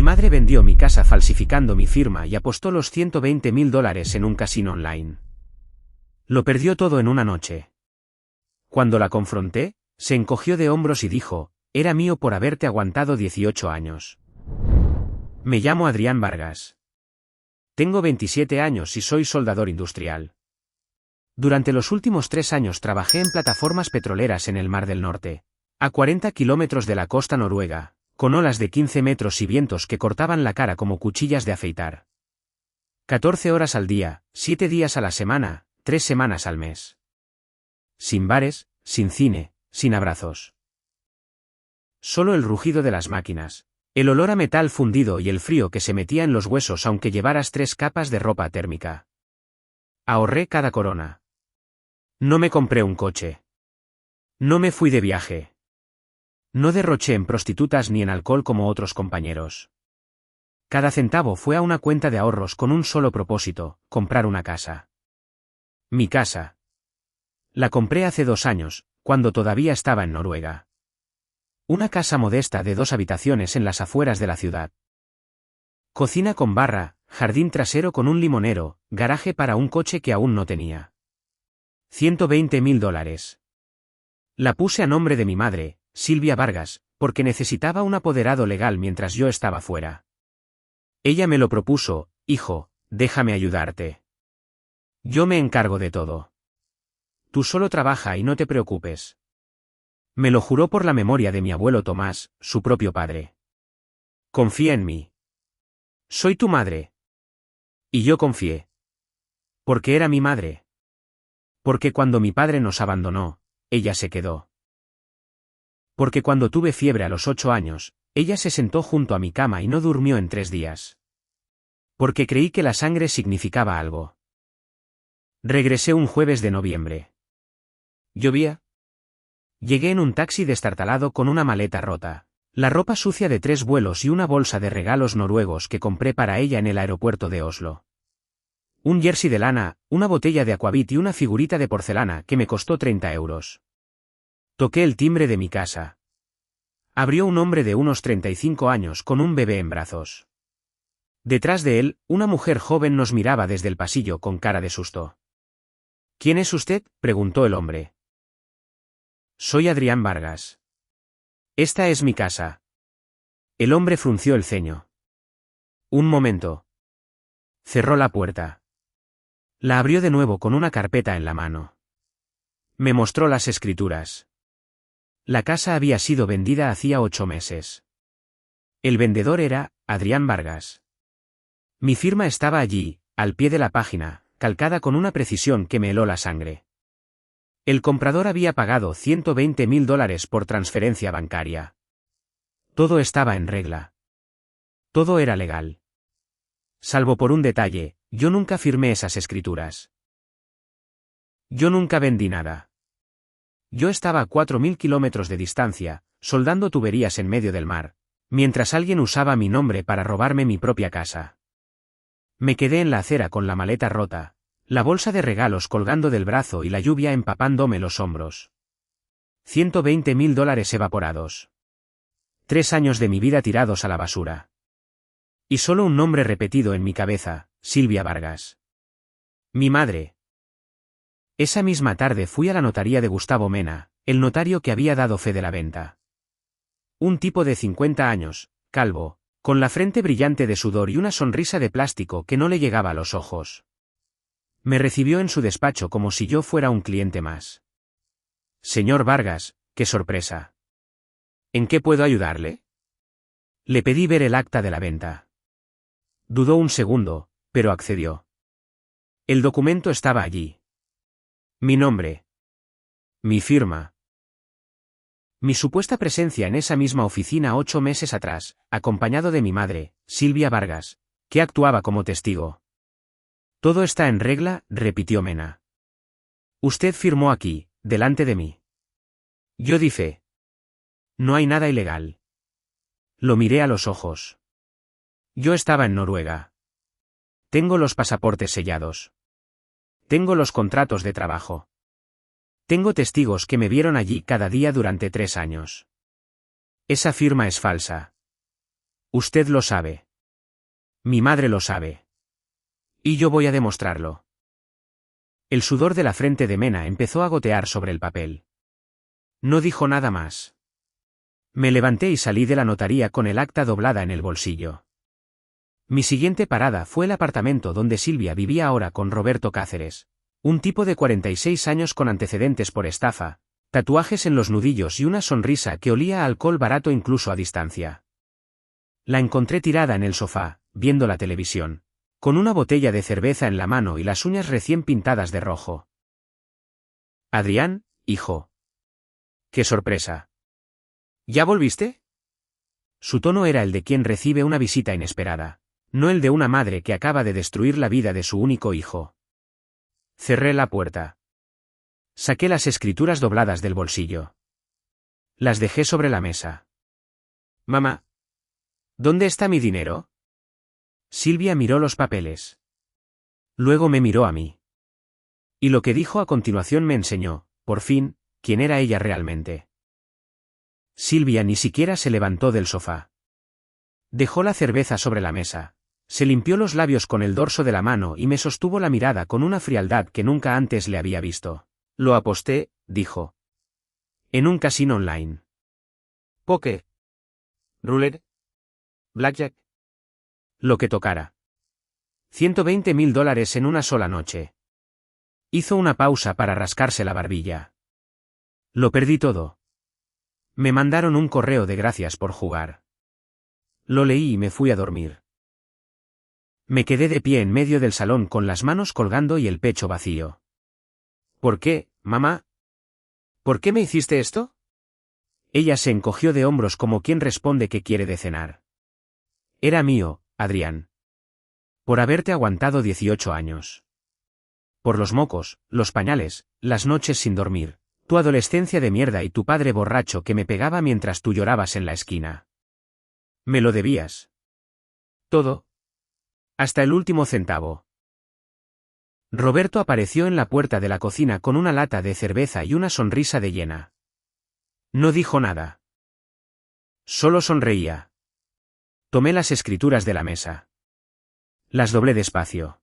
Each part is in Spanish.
madre vendió mi casa falsificando mi firma y apostó los $120.000 en un casino online. Lo perdió todo en una noche. Cuando la confronté, se encogió de hombros y dijo, era mío por haberte aguantado 18 años. Me llamo Adrián Vargas. Tengo 27 años y soy soldador industrial. Durante los últimos 3 años trabajé en plataformas petroleras en el Mar del Norte, a 40 kilómetros de la costa noruega, con olas de 15 metros y vientos que cortaban la cara como cuchillas de afeitar. 14 horas al día, 7 días a la semana, 3 semanas al mes. Sin bares, sin cine, sin abrazos. Solo el rugido de las máquinas, el olor a metal fundido y el frío que se metía en los huesos aunque llevaras 3 capas de ropa térmica. Ahorré cada corona. No me compré un coche. No me fui de viaje. No derroché en prostitutas ni en alcohol como otros compañeros. Cada centavo fue a una cuenta de ahorros con un solo propósito, comprar una casa. Mi casa. La compré hace 2 años, cuando todavía estaba en Noruega. Una casa modesta de 2 habitaciones en las afueras de la ciudad. Cocina con barra, jardín trasero con un limonero, garaje para un coche que aún no tenía. $120.000. La puse a nombre de mi madre, Silvia Vargas, porque necesitaba un apoderado legal mientras yo estaba fuera. Ella me lo propuso, hijo, déjame ayudarte. Yo me encargo de todo. Tú solo trabaja y no te preocupes. Me lo juró por la memoria de mi abuelo Tomás, su propio padre. Confía en mí. Soy tu madre. Y yo confié. Porque era mi madre. Porque cuando mi padre nos abandonó, ella se quedó. Porque cuando tuve fiebre a los 8 años, ella se sentó junto a mi cama y no durmió en 3 días. Porque creí que la sangre significaba algo. Regresé un jueves de noviembre. ¿Llovía? Llegué en un taxi destartalado con una maleta rota, la ropa sucia de 3 vuelos y una bolsa de regalos noruegos que compré para ella en el aeropuerto de Oslo. Un jersey de lana, una botella de Aquavit y una figurita de porcelana que me costó 30 euros. Toqué el timbre de mi casa. Abrió un hombre de unos 35 años con un bebé en brazos. Detrás de él, una mujer joven nos miraba desde el pasillo con cara de susto. ¿Quién es usted?, preguntó el hombre. Soy Adrián Vargas. Esta es mi casa. El hombre frunció el ceño. Un momento. Cerró la puerta. La abrió de nuevo con una carpeta en la mano. Me mostró las escrituras. La casa había sido vendida hacía 8 meses. El vendedor era Adrián Vargas. Mi firma estaba allí, al pie de la página, calcada con una precisión que me heló la sangre. El comprador había pagado $120.000 por transferencia bancaria. Todo estaba en regla. Todo era legal. Salvo por un detalle, yo nunca firmé esas escrituras. Yo nunca vendí nada. Yo estaba a 4.000 kilómetros de distancia, soldando tuberías en medio del mar, mientras alguien usaba mi nombre para robarme mi propia casa. Me quedé en la acera con la maleta rota, la bolsa de regalos colgando del brazo y la lluvia empapándome los hombros. $120.000 evaporados. 3 años de mi vida tirados a la basura. Y solo un nombre repetido en mi cabeza, Silvia Vargas. Mi madre. Esa misma tarde fui a la notaría de Gustavo Mena, el notario que había dado fe de la venta. Un tipo de 50 años, calvo, con la frente brillante de sudor y una sonrisa de plástico que no le llegaba a los ojos. Me recibió en su despacho como si yo fuera un cliente más. Señor Vargas, qué sorpresa. ¿En qué puedo ayudarle? Le pedí ver el acta de la venta. Dudó un segundo, pero accedió. El documento estaba allí. Mi nombre. Mi firma. Mi supuesta presencia en esa misma oficina 8 meses atrás, acompañado de mi madre, Silvia Vargas, que actuaba como testigo. Todo está en regla, repitió Mena. Usted firmó aquí, delante de mí. Yo di fe. No hay nada ilegal. Lo miré a los ojos. Yo estaba en Noruega. Tengo los pasaportes sellados. Tengo los contratos de trabajo. Tengo testigos que me vieron allí cada día durante 3 años. Esa firma es falsa. Usted lo sabe. Mi madre lo sabe. Y yo voy a demostrarlo. El sudor de la frente de Mena empezó a gotear sobre el papel. No dijo nada más. Me levanté y salí de la notaría con el acta doblada en el bolsillo. Mi siguiente parada fue el apartamento donde Silvia vivía ahora con Roberto Cáceres, un tipo de 46 años con antecedentes por estafa, tatuajes en los nudillos y una sonrisa que olía a alcohol barato incluso a distancia. La encontré tirada en el sofá, viendo la televisión, con una botella de cerveza en la mano y las uñas recién pintadas de rojo. Adrián, hijo. ¡Qué sorpresa! ¿Ya volviste? Su tono era el de quien recibe una visita inesperada, no el de una madre que acaba de destruir la vida de su único hijo. Cerré la puerta. Saqué las escrituras dobladas del bolsillo. Las dejé sobre la mesa. Mamá. ¿Dónde está mi dinero? Silvia miró los papeles. Luego me miró a mí. Y lo que dijo a continuación me enseñó, por fin, quién era ella realmente. Silvia ni siquiera se levantó del sofá. Dejó la cerveza sobre la mesa, se limpió los labios con el dorso de la mano y me sostuvo la mirada con una frialdad que nunca antes le había visto. Lo aposté, dijo. En un casino online. Póker. Roulette. Blackjack. Lo que tocara. $120.000 en una sola noche. Hizo una pausa para rascarse la barbilla. Lo perdí todo. Me mandaron un correo de gracias por jugar. Lo leí y me fui a dormir. Me quedé de pie en medio del salón con las manos colgando y el pecho vacío. ¿Por qué, mamá? ¿Por qué me hiciste esto? Ella se encogió de hombros como quien responde que quiere de cenar. Era mío, Adrián. Por haberte aguantado 18 años. Por los mocos, los pañales, las noches sin dormir. Tu adolescencia de mierda y tu padre borracho que me pegaba mientras tú llorabas en la esquina. Me lo debías. Todo. Hasta el último centavo. Roberto apareció en la puerta de la cocina con una lata de cerveza y una sonrisa de hiena. No dijo nada. Solo sonreía. Tomé las escrituras de la mesa. Las doblé despacio.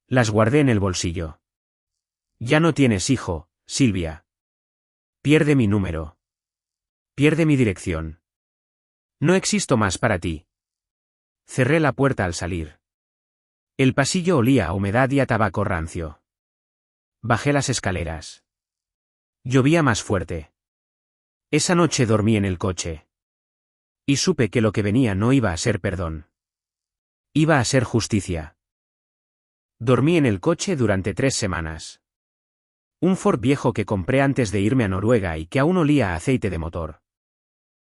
Las guardé en el bolsillo. Ya no tienes hijo, Silvia. Pierde mi número. Pierde mi dirección. No existo más para ti. Cerré la puerta al salir. El pasillo olía a humedad y a tabaco rancio. Bajé las escaleras. Llovía más fuerte. Esa noche dormí en el coche. Y supe que lo que venía no iba a ser perdón. Iba a ser justicia. Dormí en el coche durante 3 semanas. Un Ford viejo que compré antes de irme a Noruega y que aún olía a aceite de motor.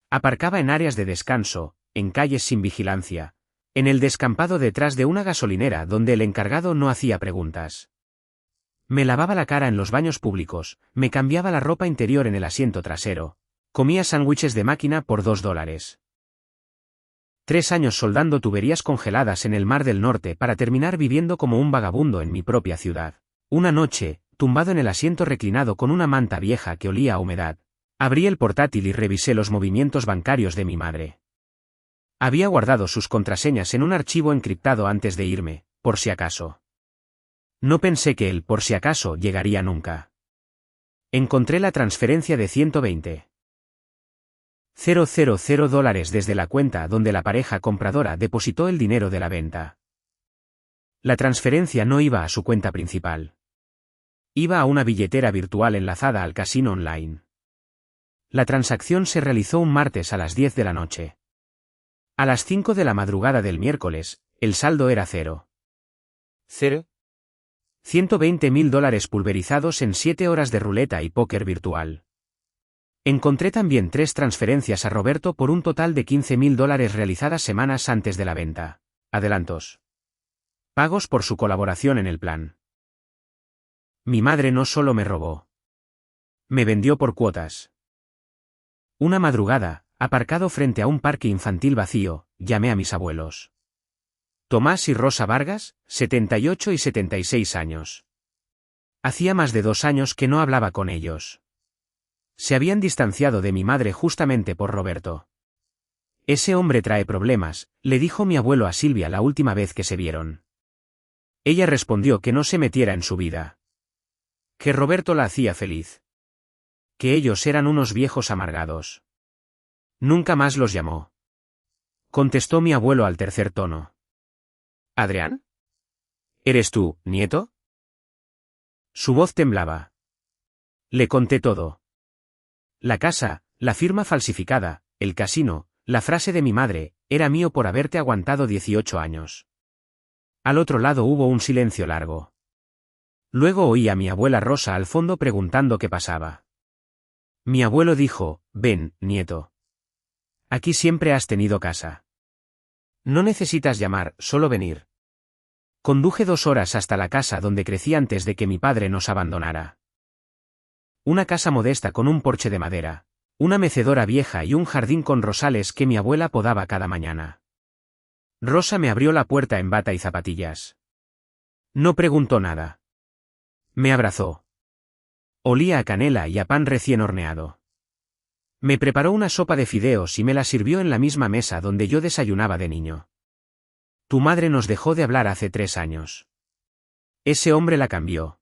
Aparcaba en áreas de descanso, en calles sin vigilancia, en el descampado detrás de una gasolinera donde el encargado no hacía preguntas. Me lavaba la cara en los baños públicos, me cambiaba la ropa interior en el asiento trasero, comía sándwiches de máquina por $2. 3 años soldando tuberías congeladas en el Mar del Norte para terminar viviendo como un vagabundo en mi propia ciudad. Una noche, tumbado en el asiento reclinado con una manta vieja que olía a humedad, abrí el portátil y revisé los movimientos bancarios de mi madre. Había guardado sus contraseñas en un archivo encriptado antes de irme, por si acaso. No pensé que él, por si acaso, llegaría nunca. Encontré la transferencia de $120.000 desde la cuenta donde la pareja compradora depositó el dinero de la venta. La transferencia no iba a su cuenta principal. Iba a una billetera virtual enlazada al casino online. La transacción se realizó un martes a las 10 de la noche. A las 5 de la madrugada del miércoles, el saldo era cero. ¿Cero? $120.000 pulverizados en 7 horas de ruleta y póker virtual. Encontré también 3 transferencias a Roberto por un total de $15.000 realizadas semanas antes de la venta. Adelantos. Pagos por su colaboración en el plan. Mi madre no solo me robó. Me vendió por cuotas. Una madrugada, aparcado frente a un parque infantil vacío, llamé a mis abuelos. Tomás y Rosa Vargas, 78 y 76 años. Hacía más de 2 años que no hablaba con ellos. Se habían distanciado de mi madre justamente por Roberto. Ese hombre trae problemas, le dijo mi abuelo a Silvia la última vez que se vieron. Ella respondió que no se metiera en su vida. Que Roberto la hacía feliz. Que ellos eran unos viejos amargados. Nunca más los llamó. Contestó mi abuelo al tercer tono. ¿Adrián? ¿Eres tú, nieto? Su voz temblaba. Le conté todo. La casa, la firma falsificada, el casino, la frase de mi madre, era mío por haberte aguantado 18 años. Al otro lado hubo un silencio largo. Luego oí a mi abuela Rosa al fondo preguntando qué pasaba. Mi abuelo dijo, ven, nieto. Aquí siempre has tenido casa. No necesitas llamar, solo venir. Conduje 2 horas hasta la casa donde crecí antes de que mi padre nos abandonara. Una casa modesta con un porche de madera, una mecedora vieja y un jardín con rosales que mi abuela podaba cada mañana. Rosa me abrió la puerta en bata y zapatillas. No preguntó nada. Me abrazó. Olía a canela y a pan recién horneado. Me preparó una sopa de fideos y me la sirvió en la misma mesa donde yo desayunaba de niño. Tu madre nos dejó de hablar hace 3 años. Ese hombre la cambió.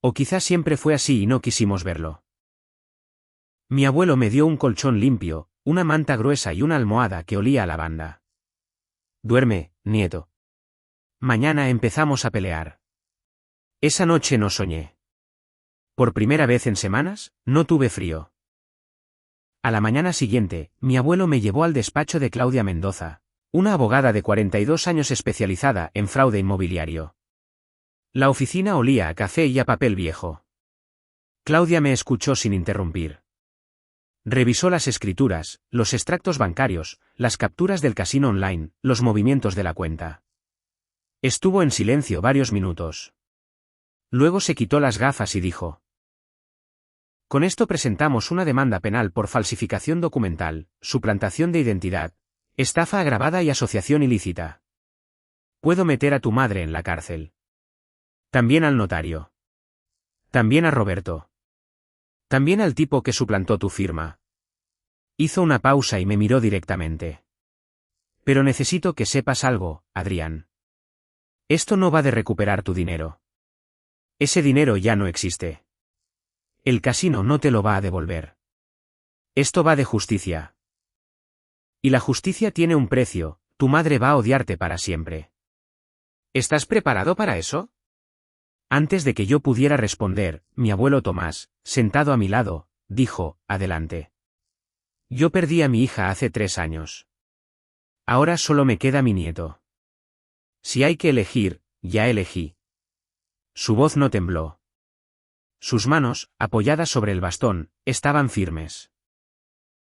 O quizás siempre fue así y no quisimos verlo. Mi abuelo me dio un colchón limpio, una manta gruesa y una almohada que olía a lavanda. Duerme, nieto. Mañana empezamos a pelear. Esa noche no soñé. Por primera vez en semanas, no tuve frío. A la mañana siguiente, mi abuelo me llevó al despacho de Claudia Mendoza, una abogada de 42 años especializada en fraude inmobiliario. La oficina olía a café y a papel viejo. Claudia me escuchó sin interrumpir. Revisó las escrituras, los extractos bancarios, las capturas del casino online, los movimientos de la cuenta. Estuvo en silencio varios minutos. Luego se quitó las gafas y dijo: con esto presentamos una demanda penal por falsificación documental, suplantación de identidad, estafa agravada y asociación ilícita. Puedo meter a tu madre en la cárcel. También al notario. También a Roberto. También al tipo que suplantó tu firma. Hizo una pausa y me miró directamente. Pero necesito que sepas algo, Adrián. Esto no va de recuperar tu dinero. Ese dinero ya no existe. El casino no te lo va a devolver. Esto va de justicia. Y la justicia tiene un precio, tu madre va a odiarte para siempre. ¿Estás preparado para eso? Antes de que yo pudiera responder, mi abuelo Tomás, sentado a mi lado, dijo: adelante. Yo perdí a mi hija hace 3 años. Ahora solo me queda mi nieto. Si hay que elegir, ya elegí. Su voz no tembló. Sus manos, apoyadas sobre el bastón, estaban firmes.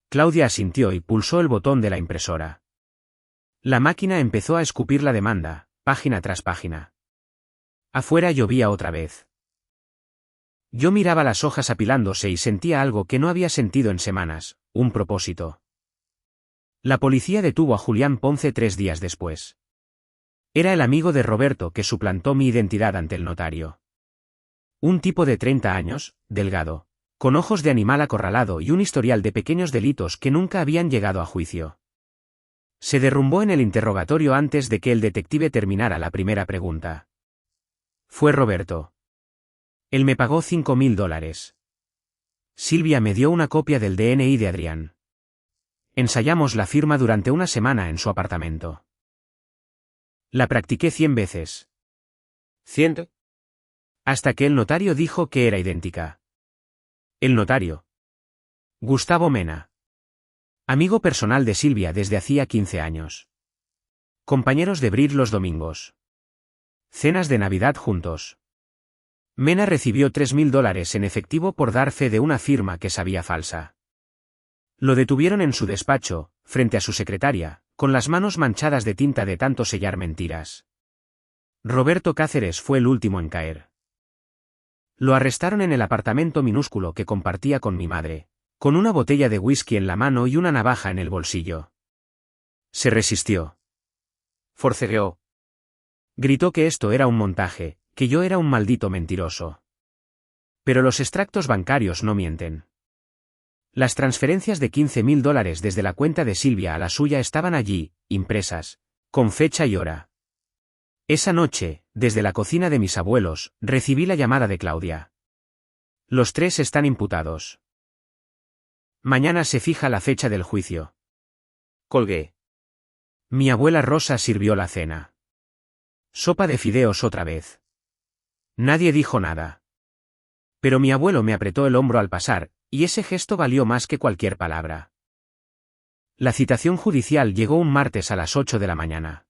Claudia asintió y pulsó el botón de la impresora. La máquina empezó a escupir la demanda, página tras página. Afuera llovía otra vez. Yo miraba las hojas apilándose y sentía algo que no había sentido en semanas, un propósito. La policía detuvo a Julián Ponce 3 días después. Era el amigo de Roberto que suplantó mi identidad ante el notario. Un tipo de 30 años, delgado, con ojos de animal acorralado y un historial de pequeños delitos que nunca habían llegado a juicio. Se derrumbó en el interrogatorio antes de que el detective terminara la primera pregunta. Fue Roberto. Él me pagó $5.000. Silvia me dio una copia del DNI de Adrián. Ensayamos la firma durante una semana en su apartamento. La practiqué 100 veces. ¿100? Hasta que el notario dijo que era idéntica. El notario. Gustavo Mena. Amigo personal de Silvia desde hacía 15 años. Compañeros de Brit los domingos. Cenas de Navidad juntos. Mena recibió $3.000 en efectivo por dar fe de una firma que sabía falsa. Lo detuvieron en su despacho, frente a su secretaria, con las manos manchadas de tinta de tanto sellar mentiras. Roberto Cáceres fue el último en caer. Lo arrestaron en el apartamento minúsculo que compartía con mi madre, con una botella de whisky en la mano y una navaja en el bolsillo. Se resistió. Forcejeó. Gritó que esto era un montaje, que yo era un maldito mentiroso. Pero los extractos bancarios no mienten. Las transferencias de $15.000 desde la cuenta de Silvia a la suya estaban allí, impresas, con fecha y hora. Esa noche, desde la cocina de mis abuelos, recibí la llamada de Claudia. Los tres están imputados. Mañana se fija la fecha del juicio. Colgué. Mi abuela Rosa sirvió la cena. Sopa de fideos otra vez. Nadie dijo nada. Pero mi abuelo me apretó el hombro al pasar, y ese gesto valió más que cualquier palabra. La citación judicial llegó un martes a las 8 de la mañana.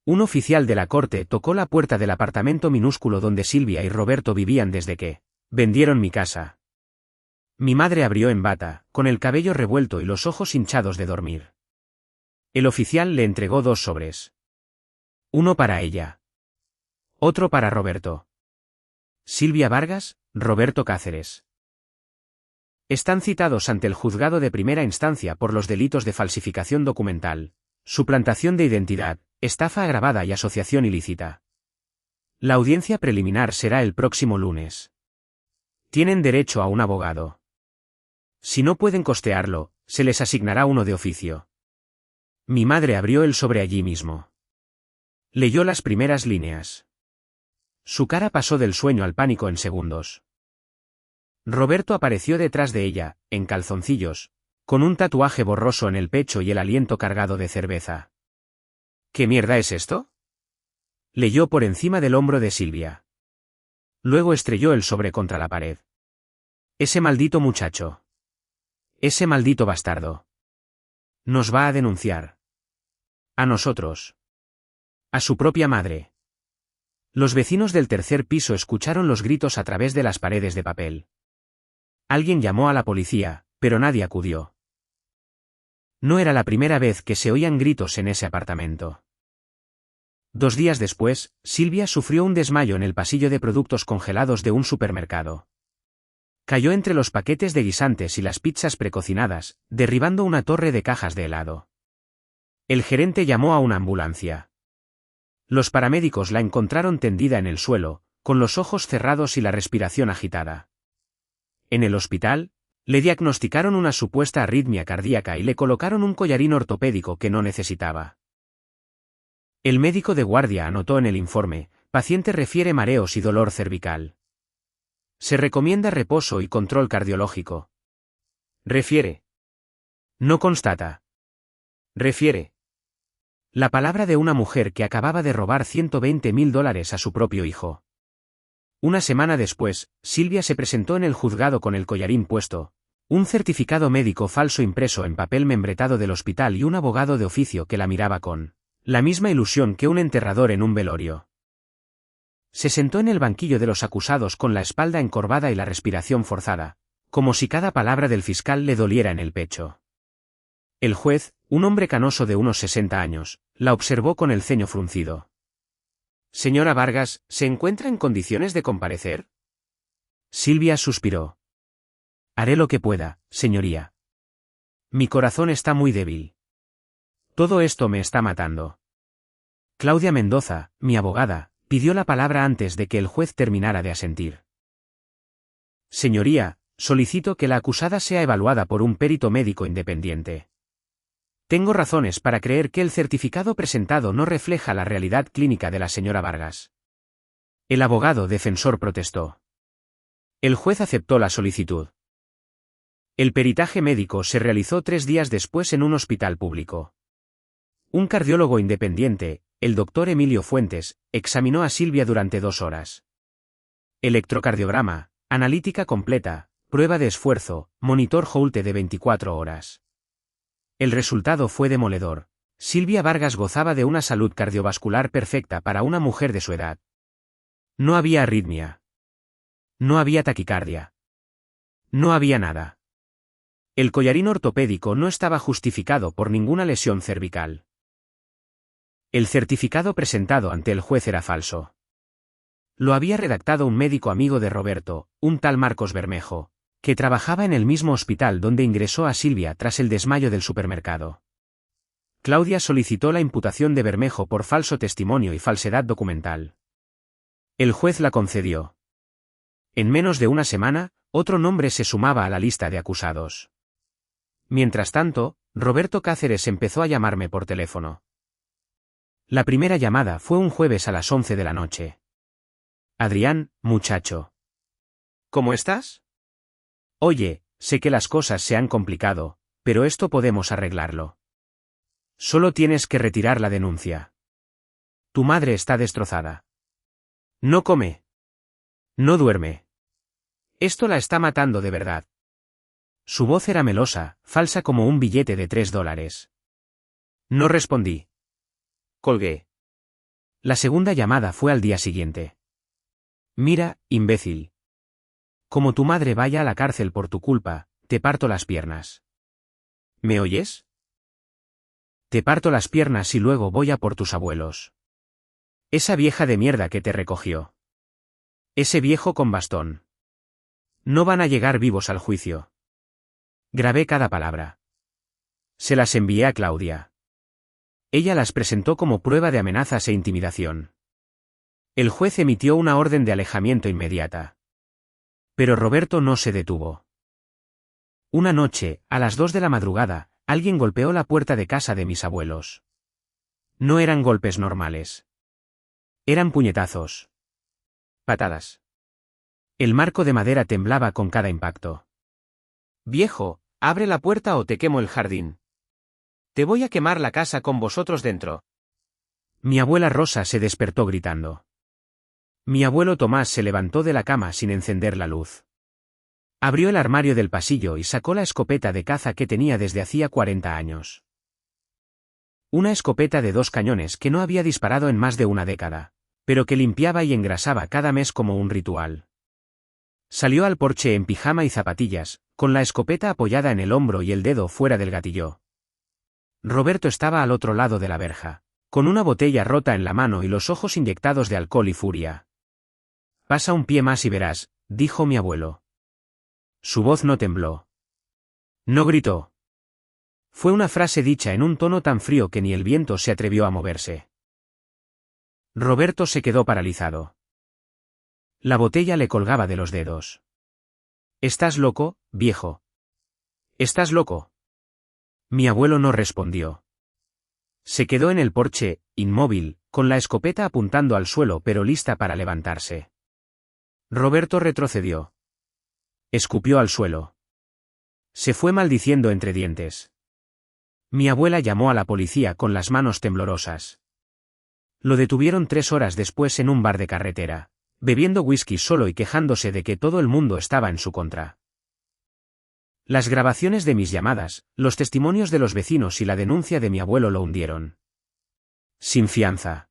Un oficial de la corte tocó la puerta del apartamento minúsculo donde Silvia y Roberto vivían desde que vendieron mi casa. Mi madre abrió en bata, con el cabello revuelto y los ojos hinchados de dormir. El oficial le entregó 2 sobres. Uno para ella. Otro para Roberto. Silvia Vargas, Roberto Cáceres. Están citados ante el juzgado de primera instancia por los delitos de falsificación documental, suplantación de identidad, estafa agravada y asociación ilícita. La audiencia preliminar será el próximo lunes. Tienen derecho a un abogado. Si no pueden costearlo, se les asignará uno de oficio. Mi madre abrió el sobre allí mismo. Leyó las primeras líneas. Su cara pasó del sueño al pánico en segundos. Roberto apareció detrás de ella, en calzoncillos, con un tatuaje borroso en el pecho y el aliento cargado de cerveza. ¿Qué mierda es esto? Leyó por encima del hombro de Silvia. Luego estrelló el sobre contra la pared. Ese maldito muchacho. Ese maldito bastardo. Nos va a denunciar. A nosotros. A su propia madre. Los vecinos del tercer piso escucharon los gritos a través de las paredes de papel. Alguien llamó a la policía, pero nadie acudió. No era la primera vez que se oían gritos en ese apartamento. 2 días después, Silvia sufrió un desmayo en el pasillo de productos congelados de un supermercado. Cayó entre los paquetes de guisantes y las pizzas precocinadas, derribando una torre de cajas de helado. El gerente llamó a una ambulancia. Los paramédicos la encontraron tendida en el suelo, con los ojos cerrados y la respiración agitada. En el hospital, le diagnosticaron una supuesta arritmia cardíaca y le colocaron un collarín ortopédico que no necesitaba. El médico de guardia anotó en el informe: paciente refiere mareos y dolor cervical. Se recomienda reposo y control cardiológico. Refiere. No constata. Refiere. La palabra de una mujer que acababa de robar $120.000 a su propio hijo. Una semana después, Silvia se presentó en el juzgado con el collarín puesto, un certificado médico falso impreso en papel membretado del hospital y un abogado de oficio que la miraba con la misma ilusión que un enterrador en un velorio. Se sentó en el banquillo de los acusados con la espalda encorvada y la respiración forzada, como si cada palabra del fiscal le doliera en el pecho. El juez, un hombre canoso de unos 60 años, la observó con el ceño fruncido. «Señora Vargas, ¿se encuentra en condiciones de comparecer?» Silvia suspiró. «Haré lo que pueda, señoría. Mi corazón está muy débil. Todo esto me está matando». Claudia Mendoza, mi abogada, pidió la palabra antes de que el juez terminara de asentir. «Señoría, solicito que la acusada sea evaluada por un perito médico independiente. Tengo razones para creer que el certificado presentado no refleja la realidad clínica de la señora Vargas». El abogado defensor protestó. El juez aceptó la solicitud. El peritaje médico se realizó 3 días después en un hospital público. Un cardiólogo independiente, el doctor Emilio Fuentes, examinó a Silvia durante 2 horas. Electrocardiograma, analítica completa, prueba de esfuerzo, monitor Holte de 24 horas. El resultado fue demoledor. Silvia Vargas gozaba de una salud cardiovascular perfecta para una mujer de su edad. No había arritmia. No había taquicardia. No había nada. El collarín ortopédico no estaba justificado por ninguna lesión cervical. El certificado presentado ante el juez era falso. Lo había redactado un médico amigo de Roberto, un tal Marcos Bermejo, que trabajaba en el mismo hospital donde ingresó a Silvia tras el desmayo del supermercado. Claudia solicitó la imputación de Bermejo por falso testimonio y falsedad documental. El juez la concedió. En menos de una semana, otro nombre se sumaba a la lista de acusados. Mientras tanto, Roberto Cáceres empezó a llamarme por teléfono. La primera llamada fue un jueves a las 11 de la noche. Adrián, muchacho. ¿Cómo estás? Oye, sé que las cosas se han complicado, pero esto podemos arreglarlo. Solo tienes que retirar la denuncia. Tu madre está destrozada. No come. No duerme. Esto la está matando de verdad. Su voz era melosa, falsa como un billete de $3. No respondí. Colgué. La segunda llamada fue al día siguiente. Mira, imbécil. Como tu madre vaya a la cárcel por tu culpa, te parto las piernas. ¿Me oyes? Te parto las piernas y luego voy a por tus abuelos. Esa vieja de mierda que te recogió. Ese viejo con bastón. No van a llegar vivos al juicio. Grabé cada palabra. Se las envié a Claudia. Ella las presentó como prueba de amenazas e intimidación. El juez emitió una orden de alejamiento inmediata. Pero Roberto no se detuvo. Una noche, a las 2 de la madrugada, alguien golpeó la puerta de casa de mis abuelos. No eran golpes normales. Eran puñetazos. Patadas. El marco de madera temblaba con cada impacto. Viejo, abre la puerta o te quemo el jardín. Te voy a quemar la casa con vosotros dentro. Mi abuela Rosa se despertó gritando. Mi abuelo Tomás se levantó de la cama sin encender la luz. Abrió el armario del pasillo y sacó la escopeta de caza que tenía desde hacía 40 años. Una escopeta de 2 cañones que no había disparado en más de una década, pero que limpiaba y engrasaba cada mes como un ritual. Salió al porche en pijama y zapatillas, con la escopeta apoyada en el hombro y el dedo fuera del gatillo. Roberto estaba al otro lado de la verja, con una botella rota en la mano y los ojos inyectados de alcohol y furia. Pasa un pie más y verás, dijo mi abuelo. Su voz no tembló. No gritó. Fue una frase dicha en un tono tan frío que ni el viento se atrevió a moverse. Roberto se quedó paralizado. La botella le colgaba de los dedos. ¿Estás loco, viejo? ¿Estás loco? Mi abuelo no respondió. Se quedó en el porche, inmóvil, con la escopeta apuntando al suelo pero lista para levantarse. Roberto retrocedió. Escupió al suelo. Se fue maldiciendo entre dientes. Mi abuela llamó a la policía con las manos temblorosas. Lo detuvieron 3 horas después en un bar de carretera, bebiendo whisky solo y quejándose de que todo el mundo estaba en su contra. Las grabaciones de mis llamadas, los testimonios de los vecinos y la denuncia de mi abuelo lo hundieron. Sin fianza.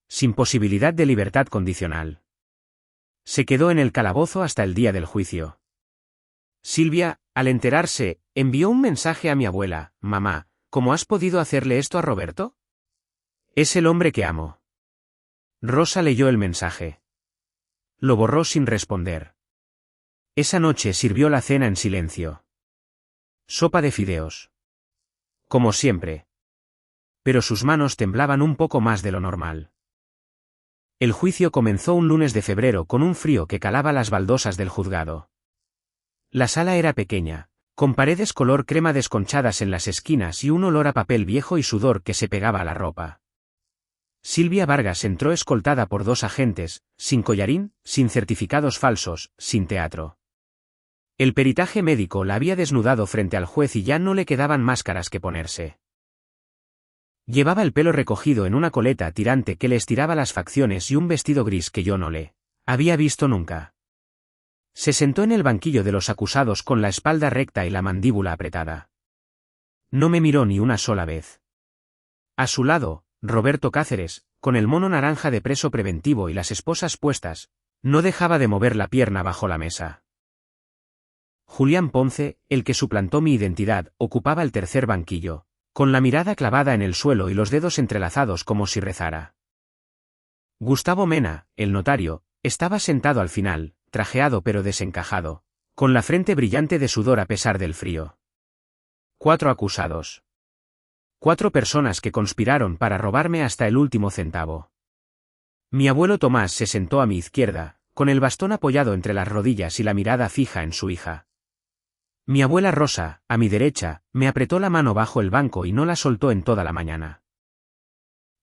Sin posibilidad de libertad condicional. Se quedó en el calabozo hasta el día del juicio. Silvia, al enterarse, envió un mensaje a mi abuela: mamá, ¿cómo has podido hacerle esto a Roberto? Es el hombre que amo. Rosa leyó el mensaje. Lo borró sin responder. Esa noche sirvió la cena en silencio. Sopa de fideos. Como siempre. Pero sus manos temblaban un poco más de lo normal. El juicio comenzó un lunes de febrero con un frío que calaba las baldosas del juzgado. La sala era pequeña, con paredes color crema desconchadas en las esquinas y un olor a papel viejo y sudor que se pegaba a la ropa. Silvia Vargas entró escoltada por 2 agentes, sin collarín, sin certificados falsos, sin teatro. El peritaje médico la había desnudado frente al juez y ya no le quedaban máscaras que ponerse. Llevaba el pelo recogido en una coleta tirante que le estiraba las facciones y un vestido gris que yo no le había visto nunca. Se sentó en el banquillo de los acusados con la espalda recta y la mandíbula apretada. No me miró ni una sola vez. A su lado, Roberto Cáceres, con el mono naranja de preso preventivo y las esposas puestas, no dejaba de mover la pierna bajo la mesa. Julián Ponce, el que suplantó mi identidad, ocupaba el tercer banquillo, con la mirada clavada en el suelo y los dedos entrelazados como si rezara. Gustavo Mena, el notario, estaba sentado al final, trajeado pero desencajado, con la frente brillante de sudor a pesar del frío. 4 acusados. 4 personas que conspiraron para robarme hasta el último centavo. Mi abuelo Tomás se sentó a mi izquierda, con el bastón apoyado entre las rodillas y la mirada fija en su hija. Mi abuela Rosa, a mi derecha, me apretó la mano bajo el banco y no la soltó en toda la mañana.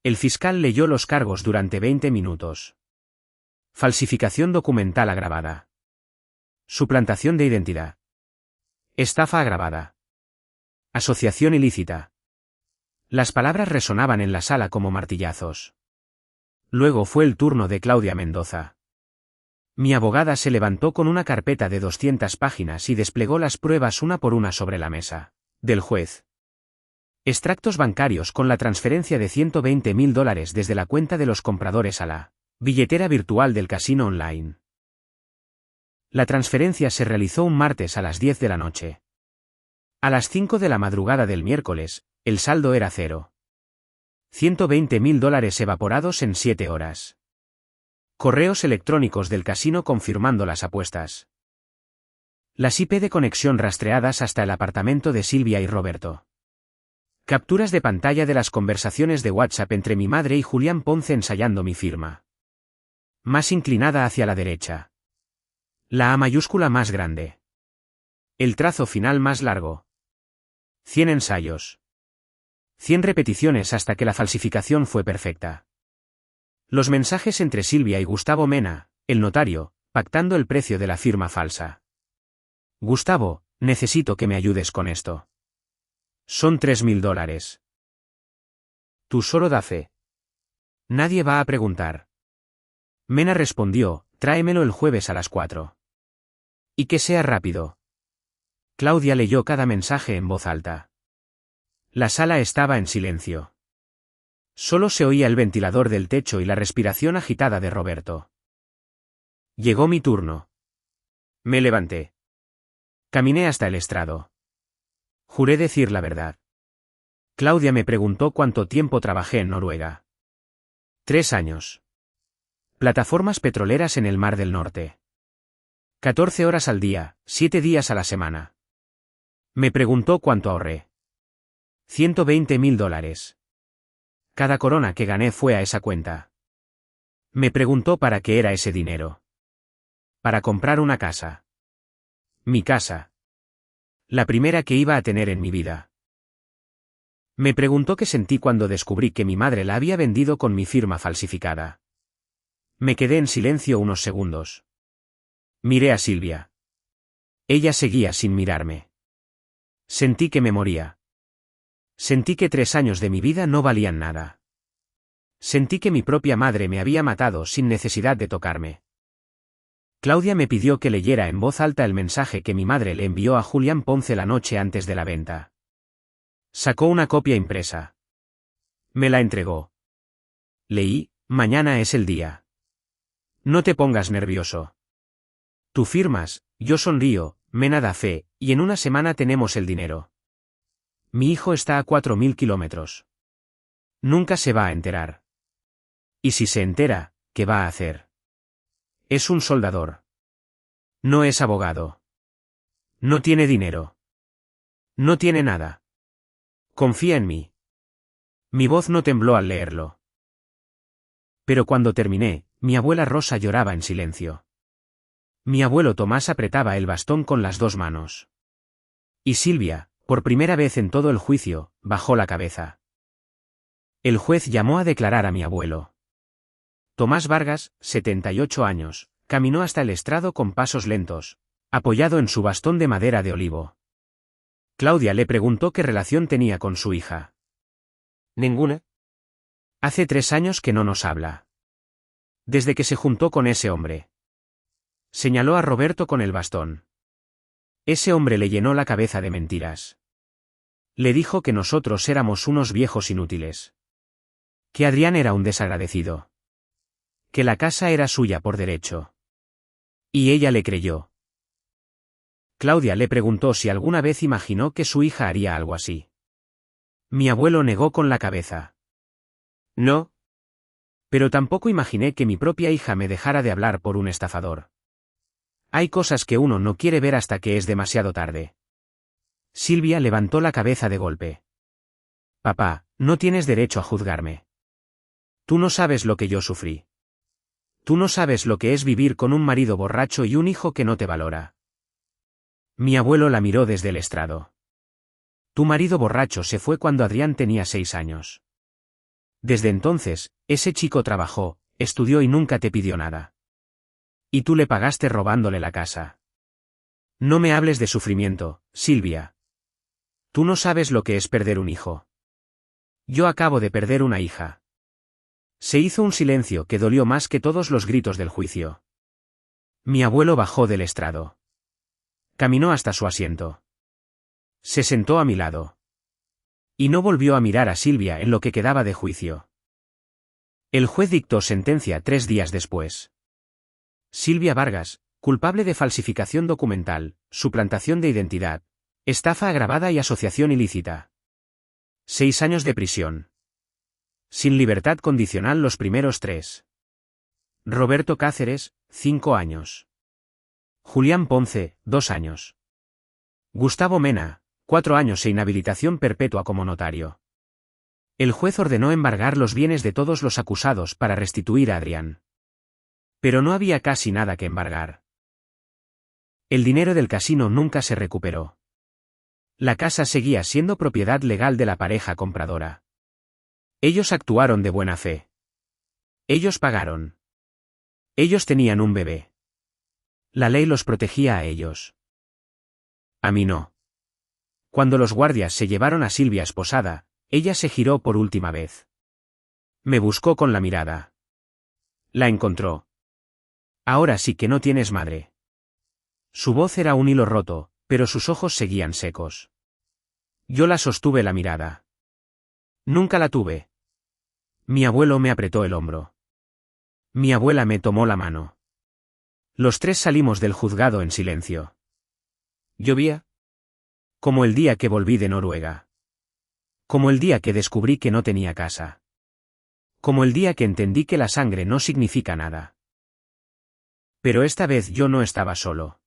El fiscal leyó los cargos durante 20 minutos. Falsificación documental agravada. Suplantación de identidad. Estafa agravada. Asociación ilícita. Las palabras resonaban en la sala como martillazos. Luego fue el turno de Claudia Mendoza. Mi abogada se levantó con una carpeta de 200 páginas y desplegó las pruebas una por una sobre la mesa del juez. Extractos bancarios con la transferencia de $120.000 desde la cuenta de los compradores a la billetera virtual del casino online. La transferencia se realizó un martes a las 10 de la noche. A las 5 de la madrugada del miércoles, el saldo era cero. $120.000 evaporados en 7 horas. Correos electrónicos del casino confirmando las apuestas. Las IP de conexión rastreadas hasta el apartamento de Silvia y Roberto. Capturas de pantalla de las conversaciones de WhatsApp entre mi madre y Julián Ponce ensayando mi firma. Más inclinada hacia la derecha. La A mayúscula más grande. El trazo final más largo. 100 ensayos. 100 repeticiones hasta que la falsificación fue perfecta. Los mensajes entre Silvia y Gustavo Mena, el notario, pactando el precio de la firma falsa. Gustavo, necesito que me ayudes con esto. Son $3.000. Tú solo da fe. Nadie va a preguntar. Mena respondió, tráemelo el jueves a las 4. Y que sea rápido. Claudia leyó cada mensaje en voz alta. La sala estaba en silencio. Solo se oía el ventilador del techo y la respiración agitada de Roberto. Llegó mi turno. Me levanté. Caminé hasta el estrado. Juré decir la verdad. Claudia me preguntó cuánto tiempo trabajé en Noruega. 3 años. Plataformas petroleras en el Mar del Norte. 14 horas al día, 7 días a la semana. Me preguntó cuánto ahorré. $120.000. Cada corona que gané fue a esa cuenta. Me preguntó para qué era ese dinero. Para comprar una casa. Mi casa. La primera que iba a tener en mi vida. Me preguntó qué sentí cuando descubrí que mi madre la había vendido con mi firma falsificada. Me quedé en silencio unos segundos. Miré a Silvia. Ella seguía sin mirarme. Sentí que me moría. Sentí que 3 años de mi vida no valían nada. Sentí que mi propia madre me había matado sin necesidad de tocarme. Claudia me pidió que leyera en voz alta el mensaje que mi madre le envió a Julián Ponce la noche antes de la venta. Sacó una copia impresa. Me la entregó. Leí, mañana es el día. No te pongas nervioso. Tú firmas, yo sonrío, Mena da fe, y en una semana tenemos el dinero. Mi hijo está a 4.000 kilómetros. Nunca se va a enterar. Y si se entera, ¿qué va a hacer? Es un soldador. No es abogado. No tiene dinero. No tiene nada. Confía en mí. Mi voz no tembló al leerlo. Pero cuando terminé, mi abuela Rosa lloraba en silencio. Mi abuelo Tomás apretaba el bastón con las 2 manos. Y Silvia, por primera vez en todo el juicio, bajó la cabeza. El juez llamó a declarar a mi abuelo. Tomás Vargas, 78 años, caminó hasta el estrado con pasos lentos, apoyado en su bastón de madera de olivo. Claudia le preguntó qué relación tenía con su hija. Ninguna. Hace 3 años que no nos habla. Desde que se juntó con ese hombre. Señaló a Roberto con el bastón. Ese hombre le llenó la cabeza de mentiras. Le dijo que nosotros éramos unos viejos inútiles. Que Adrián era un desagradecido. Que la casa era suya por derecho. Y ella le creyó. Claudia le preguntó si alguna vez imaginó que su hija haría algo así. Mi abuelo negó con la cabeza. No. Pero tampoco imaginé que mi propia hija me dejara de hablar por un estafador. Hay cosas que uno no quiere ver hasta que es demasiado tarde. Silvia levantó la cabeza de golpe. Papá, no tienes derecho a juzgarme. Tú no sabes lo que yo sufrí. Tú no sabes lo que es vivir con un marido borracho y un hijo que no te valora. Mi abuelo la miró desde el estrado. Tu marido borracho se fue cuando Adrián tenía 6 años. Desde entonces, ese chico trabajó, estudió y nunca te pidió nada. Y tú le pagaste robándole la casa. No me hables de sufrimiento, Silvia. Tú no sabes lo que es perder un hijo. Yo acabo de perder una hija. Se hizo un silencio que dolió más que todos los gritos del juicio. Mi abuelo bajó del estrado. Caminó hasta su asiento. Se sentó a mi lado. Y no volvió a mirar a Silvia en lo que quedaba de juicio. El juez dictó sentencia 3 días después. Silvia Vargas, culpable de falsificación documental, suplantación de identidad, estafa agravada y asociación ilícita. 6 años de prisión. Sin libertad condicional los primeros 3. Roberto Cáceres, 5 años. Julián Ponce, 2 años. Gustavo Mena, 4 años e inhabilitación perpetua como notario. El juez ordenó embargar los bienes de todos los acusados para restituir a Adrián. Pero no había casi nada que embargar. El dinero del casino nunca se recuperó. La casa seguía siendo propiedad legal de la pareja compradora. Ellos actuaron de buena fe. Ellos pagaron. Ellos tenían un bebé. La ley los protegía a ellos. A mí no. Cuando los guardias se llevaron a Silvia esposada, ella se giró por última vez. Me buscó con la mirada. La encontró. Ahora sí que no tienes madre. Su voz era un hilo roto, pero sus ojos seguían secos. Yo la sostuve la mirada. Nunca la tuve. Mi abuelo me apretó el hombro. Mi abuela me tomó la mano. Los 3 salimos del juzgado en silencio. Llovía. Como el día que volví de Noruega. Como el día que descubrí que no tenía casa. Como el día que entendí que la sangre no significa nada. Pero esta vez yo no estaba solo.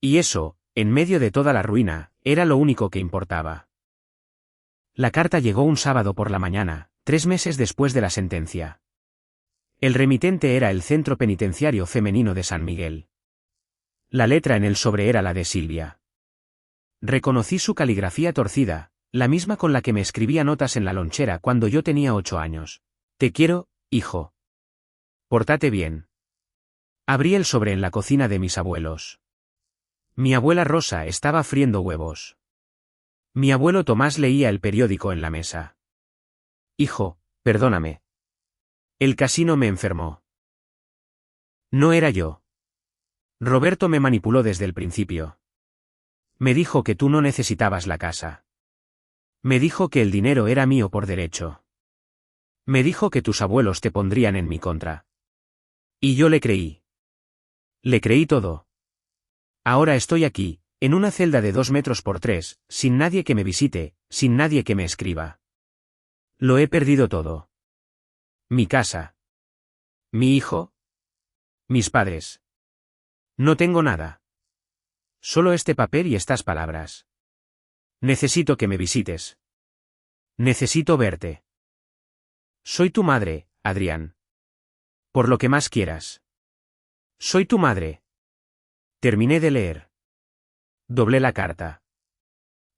Y eso, en medio de toda la ruina, era lo único que importaba. La carta llegó un sábado por la mañana, 3 meses después de la sentencia. El remitente era el Centro Penitenciario Femenino de San Miguel. La letra en el sobre era la de Silvia. Reconocí su caligrafía torcida, la misma con la que me escribía notas en la lonchera cuando yo tenía 8 años. Te quiero, hijo. Pórtate bien. Abrí el sobre en la cocina de mis abuelos. Mi abuela Rosa estaba friendo huevos. Mi abuelo Tomás leía el periódico en la mesa. Hijo, perdóname. El casino me enfermó. No era yo. Roberto me manipuló desde el principio. Me dijo que tú no necesitabas la casa. Me dijo que el dinero era mío por derecho. Me dijo que tus abuelos te pondrían en mi contra. Y yo le creí. Le creí todo. Ahora estoy aquí, en una celda de 2 metros por 3, sin nadie que me visite, sin nadie que me escriba. Lo he perdido todo. Mi casa. Mi hijo. Mis padres. No tengo nada. Solo este papel y estas palabras. Necesito que me visites. Necesito verte. Soy tu madre, Adrián. Por lo que más quieras. Soy tu madre. Terminé de leer. Doblé la carta.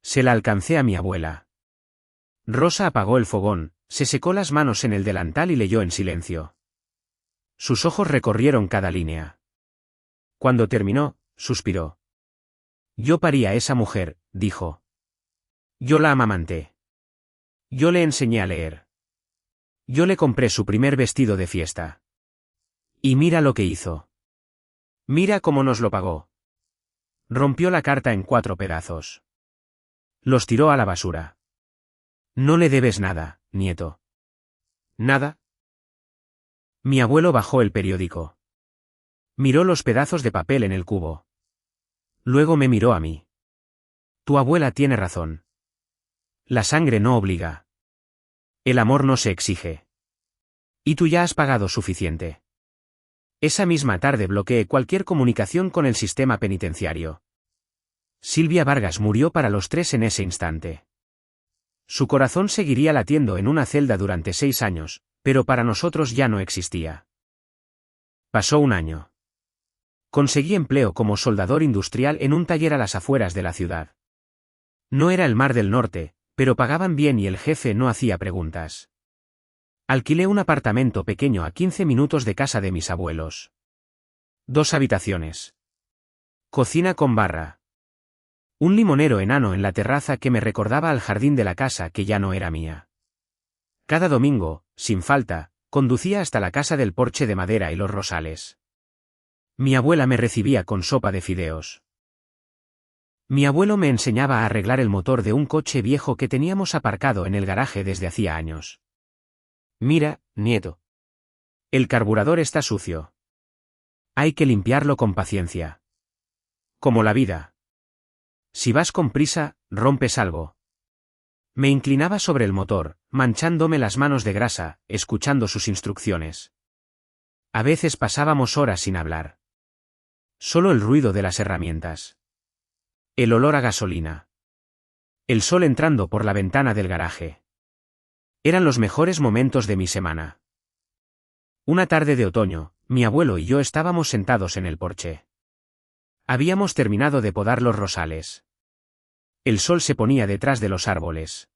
Se la alcancé a mi abuela. Rosa apagó el fogón, se secó las manos en el delantal y leyó en silencio. Sus ojos recorrieron cada línea. Cuando terminó, suspiró. Yo parí a esa mujer, dijo. Yo la amamanté. Yo le enseñé a leer. Yo le compré su primer vestido de fiesta. Y mira lo que hizo. Mira cómo nos lo pagó. Rompió la carta en 4 pedazos. Los tiró a la basura. No le debes nada, nieto. ¿Nada? Mi abuelo bajó el periódico. Miró los pedazos de papel en el cubo. Luego me miró a mí. Tu abuela tiene razón. La sangre no obliga. El amor no se exige. Y tú ya has pagado suficiente. Esa misma tarde bloqueé cualquier comunicación con el sistema penitenciario. Silvia Vargas murió para los 3 en ese instante. Su corazón seguiría latiendo en una celda durante 6 años, pero para nosotros ya no existía. Pasó un año. Conseguí empleo como soldador industrial en un taller a las afueras de la ciudad. No era el Mar del Norte, pero pagaban bien y el jefe no hacía preguntas. Alquilé un apartamento pequeño a 15 minutos de casa de mis abuelos. 2 habitaciones. Cocina con barra. Un limonero enano en la terraza que me recordaba al jardín de la casa que ya no era mía. Cada domingo, sin falta, conducía hasta la casa del porche de madera y los rosales. Mi abuela me recibía con sopa de fideos. Mi abuelo me enseñaba a arreglar el motor de un coche viejo que teníamos aparcado en el garaje desde hacía años. Mira, nieto. El carburador está sucio. Hay que limpiarlo con paciencia. Como la vida. Si vas con prisa, rompes algo. Me inclinaba sobre el motor, manchándome las manos de grasa, escuchando sus instrucciones. A veces pasábamos horas sin hablar. Solo el ruido de las herramientas. El olor a gasolina. El sol entrando por la ventana del garaje. Eran los mejores momentos de mi semana. Una tarde de otoño, mi abuelo y yo estábamos sentados en el porche. Habíamos terminado de podar los rosales. El sol se ponía detrás de los árboles.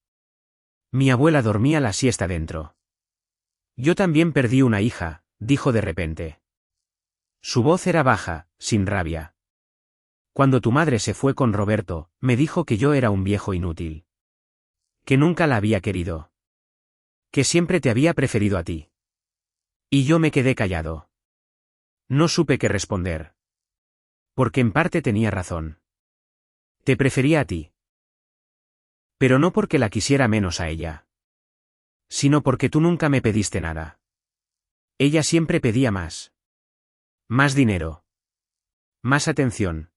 Mi abuela dormía la siesta dentro. Yo también perdí una hija, dijo de repente. Su voz era baja, sin rabia. Cuando tu madre se fue con Roberto, me dijo que yo era un viejo inútil. Que nunca la había querido. Que siempre te había preferido a ti. Y yo me quedé callado. No supe qué responder. Porque en parte tenía razón. Te prefería a ti. Pero no porque la quisiera menos a ella. Sino porque tú nunca me pediste nada. Ella siempre pedía más. Más dinero. Más atención.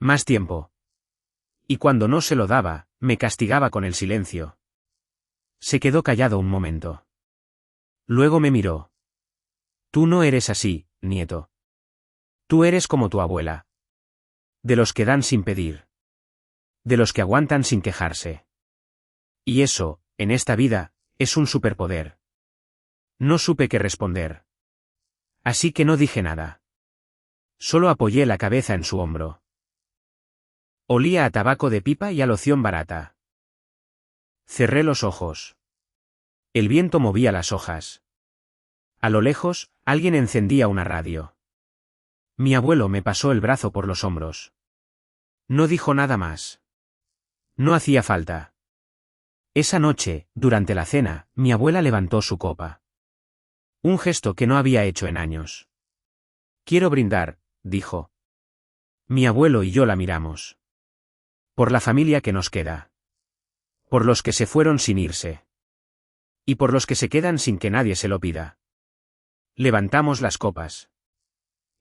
Más tiempo. Y cuando no se lo daba, me castigaba con el silencio. Se quedó callado un momento. Luego me miró. Tú no eres así, nieto. Tú eres como tu abuela. De los que dan sin pedir. De los que aguantan sin quejarse. Y eso, en esta vida, es un superpoder. No supe qué responder. Así que no dije nada. Solo apoyé la cabeza en su hombro. Olía a tabaco de pipa y a loción barata. Cerré los ojos. El viento movía las hojas. A lo lejos, alguien encendía una radio. Mi abuelo me pasó el brazo por los hombros. No dijo nada más. No hacía falta. Esa noche, durante la cena, mi abuela levantó su copa. Un gesto que no había hecho en años. Quiero brindar, dijo. Mi abuelo y yo la miramos. Por la familia que nos queda. Por los que se fueron sin irse. Y por los que se quedan sin que nadie se lo pida. Levantamos las copas.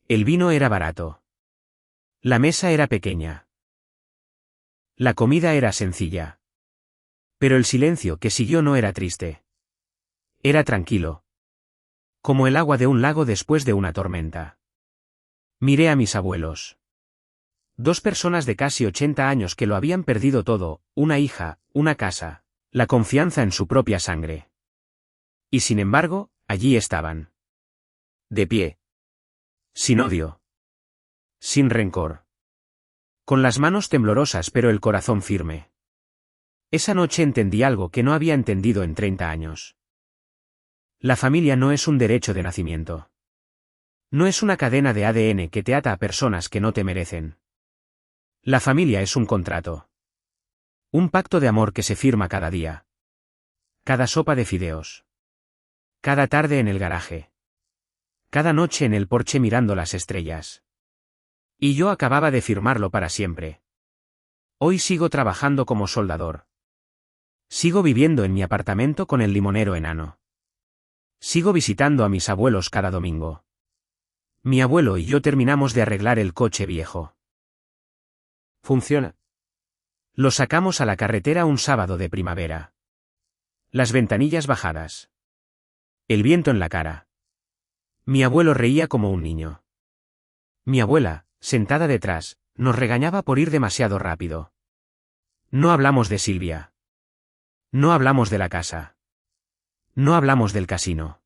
El vino era barato. La mesa era pequeña. La comida era sencilla. Pero el silencio que siguió no era triste. Era tranquilo. Como el agua de un lago después de una tormenta. Miré a mis abuelos. 2 personas de casi 80 años que lo habían perdido todo, una hija, una casa, la confianza en su propia sangre. Y sin embargo, allí estaban. De pie. Sin odio. Sin rencor. Con las manos temblorosas pero el corazón firme. Esa noche entendí algo que no había entendido en 30 años. La familia no es un derecho de nacimiento. No es una cadena de ADN que te ata a personas que no te merecen. La familia es un contrato. Un pacto de amor que se firma cada día. Cada sopa de fideos. Cada tarde en el garaje. Cada noche en el porche mirando las estrellas. Y yo acababa de firmarlo para siempre. Hoy sigo trabajando como soldador. Sigo viviendo en mi apartamento con el limonero enano. Sigo visitando a mis abuelos cada domingo. Mi abuelo y yo terminamos de arreglar el coche viejo. Funciona. Lo sacamos a la carretera un sábado de primavera. Las ventanillas bajadas. El viento en la cara. Mi abuelo reía como un niño. Mi abuela, sentada detrás, nos regañaba por ir demasiado rápido. No hablamos de Silvia. No hablamos de la casa. No hablamos del casino.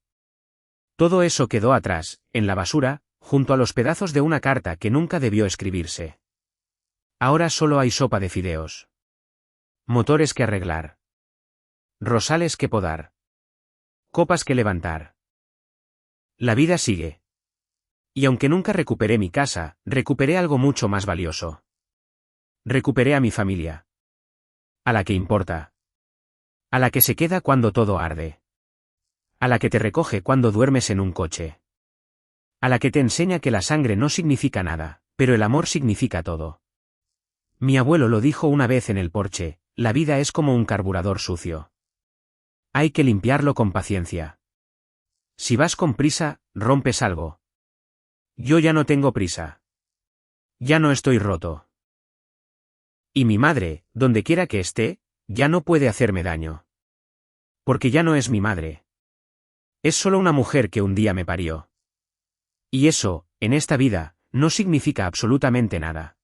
Todo eso quedó atrás, en la basura, junto a los pedazos de una carta que nunca debió escribirse. Ahora solo hay sopa de fideos. Motores que arreglar. Rosales que podar. Copas que levantar. La vida sigue. Y aunque nunca recuperé mi casa, recuperé algo mucho más valioso. Recuperé a mi familia. A la que importa. A la que se queda cuando todo arde. A la que te recoge cuando duermes en un coche. A la que te enseña que la sangre no significa nada, pero el amor significa todo. Mi abuelo lo dijo una vez en el porche, la vida es como un carburador sucio. Hay que limpiarlo con paciencia. Si vas con prisa, rompes algo. Yo ya no tengo prisa. Ya no estoy roto. Y mi madre, donde quiera que esté, ya no puede hacerme daño. Porque ya no es mi madre. Es solo una mujer que un día me parió. Y eso, en esta vida, no significa absolutamente nada.